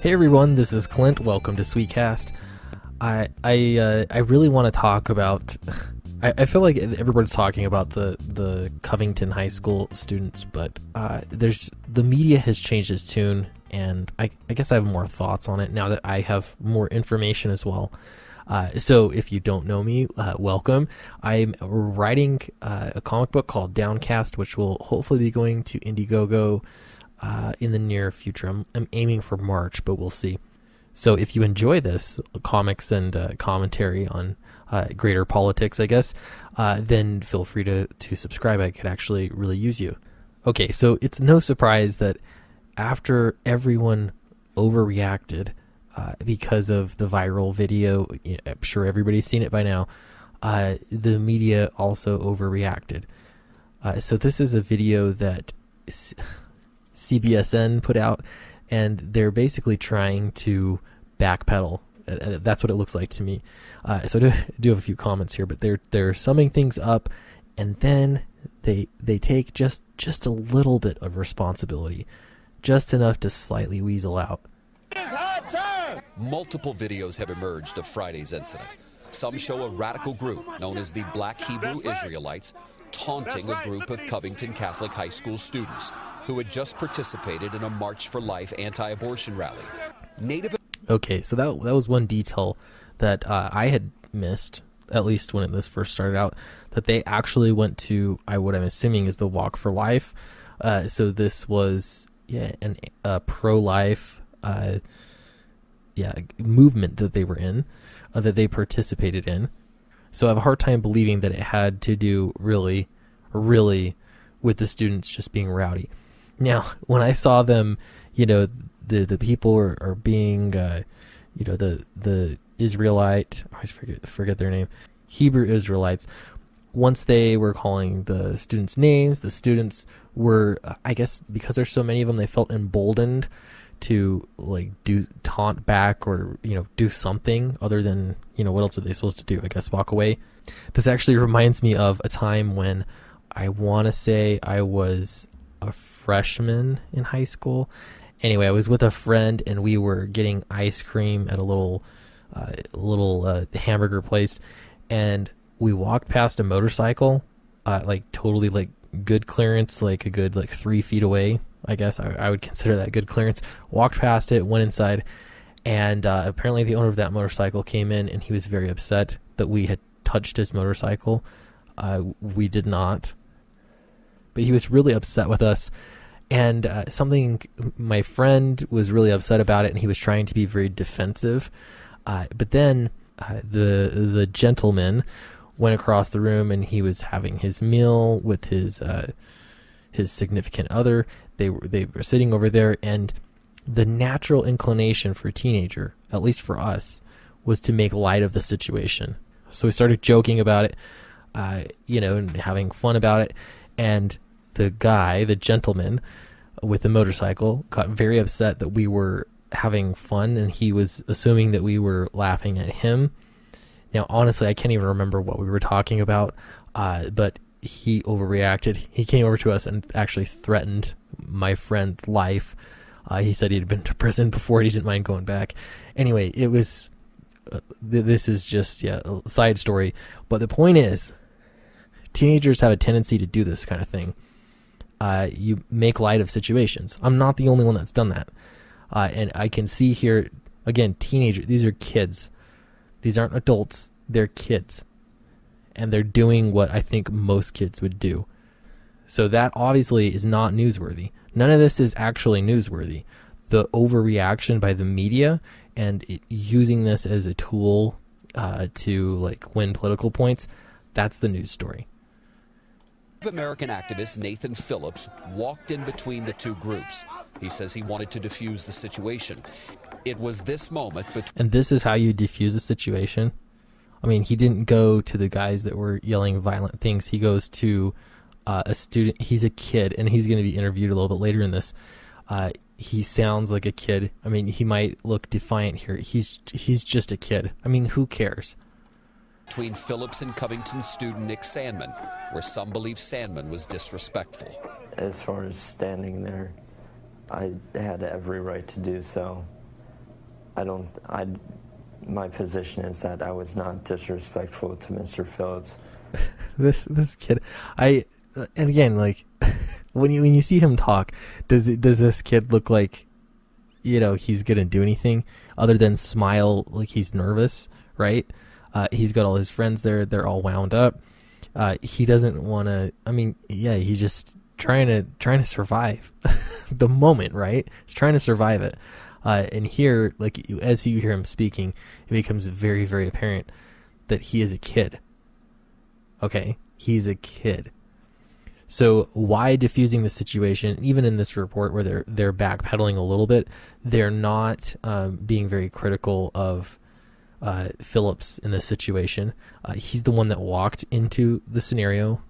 Hey everyone, this is Clint. Welcome to Sweetcast. I really want to talk about. I feel like everybody's talking about the Covington High School students, but the media has changed its tune, and I guess I have more thoughts on it now that I have more information as well. So if you don't know me, welcome. I'm writing a comic book called Downcast, which will hopefully be going to Indiegogo in the near future. I'm aiming for March, but we'll see. So if you enjoy this comics and commentary on greater politics, I guess, then feel free to subscribe. I could actually really use you. Okay, so it's no surprise that after everyone overreacted because of the viral video, I'm sure everybody's seen it by now, the media also overreacted. So this is a video that CBSN put out, and they're basically trying to backpedal. That's what it looks like to me. So I do have a few comments here, but they're summing things up, and then they take just a little bit of responsibility, just enough to slightly weasel out. Multiple videos have emerged of Friday's incident. Some show a radical group known as the Black Hebrew Israelites taunting a group of Covington Catholic High School students who had just participated in a March for Life anti-abortion rally. Okay, so that was one detail that I had missed, at least when this first started out, that they actually went to what I'm assuming is the Walk for Life. So this was a pro-life movement that they were in, that they participated in. So I have a hard time believing that it had to do really with the students just being rowdy. Now, when I saw them, the people are being, the Israelite, I always forget their name, Hebrew Israelites. Once they were calling the students names, the students were, I guess, because there's so many of them, they felt emboldened to taunt back or do something other than what else are they supposed to do? I guess walk away. This actually reminds me of a time when I want to say I was a freshman in high school. Anyway, I was with a friend and we were getting ice cream at a little hamburger place, and we walked past a motorcycle, totally good clearance, a good 3 feet away. I guess I would consider that good clearance. Walked past it, went inside, and apparently the owner of that motorcycle came in, and he was very upset that we had touched his motorcycle. We did not, but he was really upset with us, and my friend was really upset about it, and he was trying to be very defensive. But then the gentleman went across the room, and he was having his meal with his significant other. They were sitting over there, and the natural inclination for a teenager, at least for us, was to make light of the situation. So we started joking about it, and having fun about it. And the gentleman with the motorcycle, got very upset that we were having fun, and he was assuming that we were laughing at him. Now, honestly, I can't even remember what we were talking about, but he overreacted. He came over to us and actually threatened my friend's life. He said he'd been to prison before. He didn't mind going back. Anyway, it was, this is just, a side story. But the point is, teenagers have a tendency to do this kind of thing. You make light of situations. I'm not the only one that's done that. And I can see here, again, teenagers, these are kids. These aren't adults, they're kids. And they're doing what I think most kids would do. So that obviously is not newsworthy. None of this is actually newsworthy. The overreaction by the media and using this as a tool to win political points, that's the news story. American activist Nathan Phillips walked in between the two groups. He says he wanted to defuse the situation. It was this moment and this is how you defuse a situation? I mean, he didn't go to the guys that were yelling violent things. He goes to a student. He's a kid, and he's going to be interviewed a little bit later in this. He sounds like a kid. I mean, he might look defiant here. He's just a kid. I mean, who cares? Between Phillips and Covington student Nick Sandman, where some believe Sandman was disrespectful. As far as standing there, I had every right to do so. I don't. My position is that I was not disrespectful to Mr. Phillips. This kid, and again, like when you see him talk, does this kid look like, he's gonna do anything other than smile like he's nervous, right? He's got all his friends there; they're all wound up. He doesn't want to. I mean, yeah, he's just trying to survive the moment, right? He's trying to survive it. And here, like, as you hear him speaking, it becomes very, very apparent that he is a kid. Okay? He's a kid. So why diffusing the situation, even in this report where they're backpedaling a little bit, they're not being very critical of Phillips in this situation. He's the one that walked into the scenario,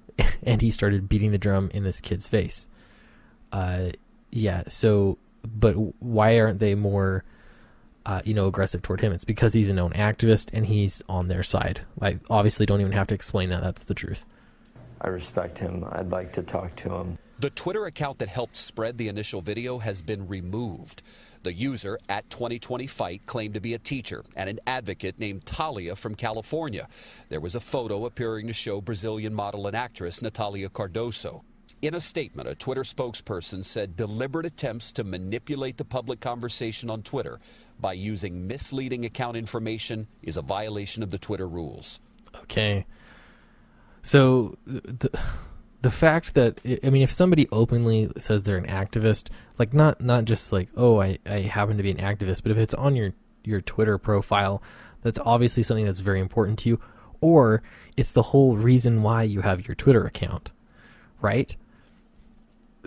and he started beating the drum in this kid's face. But why aren't they more, aggressive toward him? It's because he's a known activist and he's on their side. I obviously don't even have to explain that. That's the truth. I respect him. I'd like to talk to him. The Twitter account that helped spread the initial video has been removed. The user at 2020 Fight claimed to be a teacher and an advocate named Talia from California. There was a photo appearing to show Brazilian model and actress Natalia Cardoso. In a statement, a Twitter spokesperson said deliberate attempts to manipulate the public conversation on Twitter by using misleading account information is a violation of the Twitter rules. Okay. So the fact that, I mean, if somebody openly says they're an activist, like not just like, oh, I happen to be an activist, but if it's on your Twitter profile, that's obviously something that's very important to you, or it's the whole reason why you have your Twitter account, right?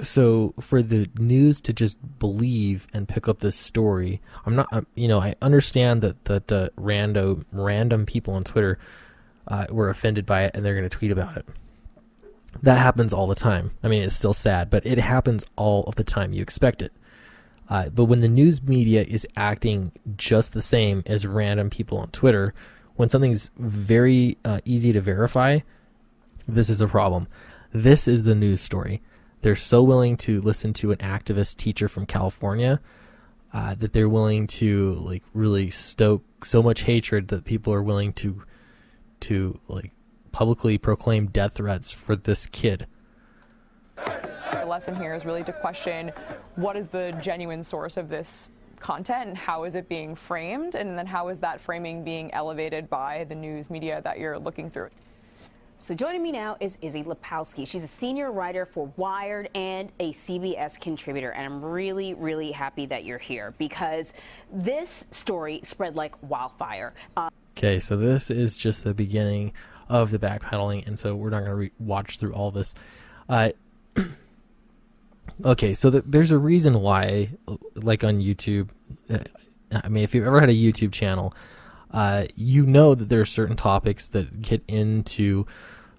So for the news to just believe and pick up this story, I understand that random people on Twitter were offended by it and they're going to tweet about it. That happens all the time. I mean, it's still sad, but it happens all of the time. You expect it. But when the news media is acting just the same as random people on Twitter, when something's very easy to verify, this is a problem. This is the news story. They're so willing to listen to an activist teacher from California that they're willing to like really stoke so much hatred that people are willing to like publicly proclaim death threats for this kid. The lesson here is really to question what is the genuine source of this content and how is it being framed, and then how is that framing being elevated by the news media that you're looking through. So joining me now is Izzy Lepowski. She's a senior writer for Wired and a CBS contributor, and I'm really, really happy that you're here because this story spread like wildfire. Okay, so this is just the beginning of the backpedaling, and so we're not going to watch through all this. Okay, so there's a reason why, like on YouTube, I mean, if you've ever had a YouTube channel, you know that there are certain topics that get into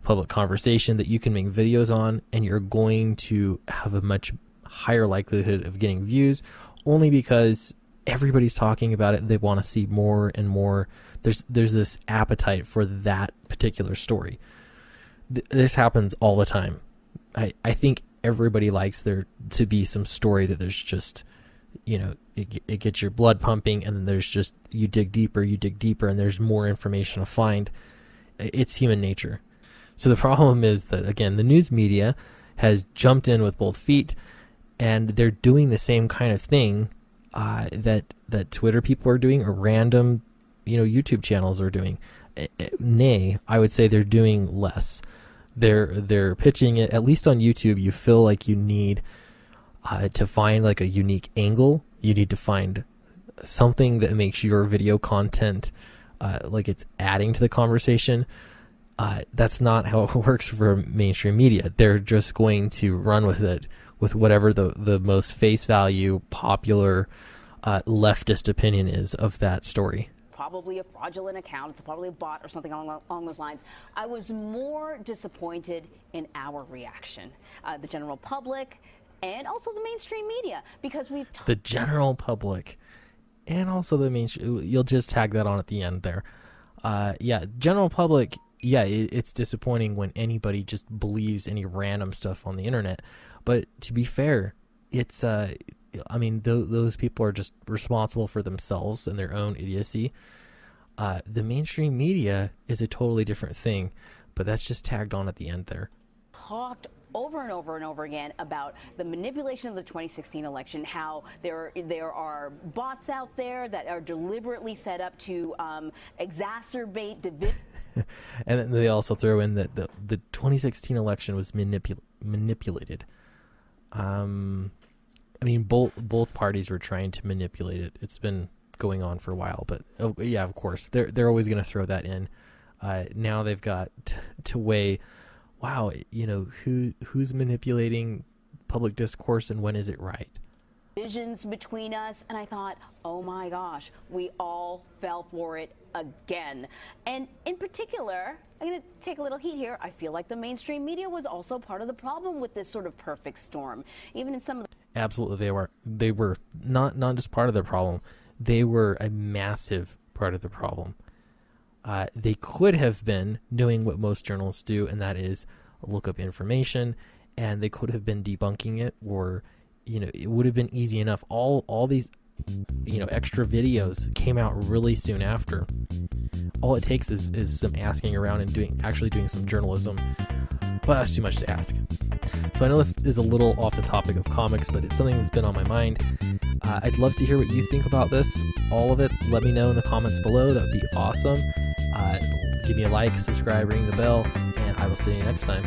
public conversation that you can make videos on, and you're going to have a much higher likelihood of getting views, only because everybody's talking about it. They want to see more and more. There's this appetite for that particular story. This happens all the time. I think everybody likes there to be some story that there's just, it gets your blood pumping, and then there's just, you dig deeper, and there's more information to find. It's human nature. So the problem is that, again, the news media has jumped in with both feet, and they're doing the same kind of thing that Twitter people are doing, or random, YouTube channels are doing. Nay, I would say they're doing less. They're pitching it, at least on YouTube, you feel like you need to find like a unique angle. You need to find something that makes your video content like it's adding to the conversation. That's not how it works for mainstream media. They're just going to run with it, with whatever the most face value, popular, leftist opinion is of that story. Probably a fraudulent account. It's probably a bot or something along those lines. I was more disappointed in our reaction, the general public, and also the mainstream media, because we've the general public and also the mainstream. You'll just tag that on at the end there. General public. Yeah, it's disappointing when anybody just believes any random stuff on the internet. But to be fair, it's I mean, those people are just responsible for themselves and their own idiocy. The mainstream media is a totally different thing, but that's just tagged on at the end there. Talked over and over and over again about the manipulation of the 2016 election, how there are bots out there that are deliberately set up to exacerbate division. And then they also throw in that the 2016 election was manipulated. I mean, both parties were trying to manipulate it. It's been going on for a while, but yeah, of course, they're always going to throw that in. Now they've got to weigh, wow, you know, who's manipulating public discourse and when is it right? Visions between us, and I thought, oh my gosh, we all fell for it again. And in particular, I'm going to take a little heat here. I feel like the mainstream media was also part of the problem with this sort of perfect storm. Even in some of the Absolutely, they were not just part of the problem. They were a massive part of the problem. They could have been doing what most journalists do, and that is look up information, and they could have been debunking it, or, you know, it would have been easy enough. All these, you know, extra videos came out really soon after. All it takes is some asking around and actually doing some journalism. But that's too much to ask. So I know this is a little off the topic of comics, but it's something that's been on my mind. I'd love to hear what you think about this. All of it, let me know in the comments below. That would be awesome. Give me a like, subscribe, ring the bell, and I will see you next time.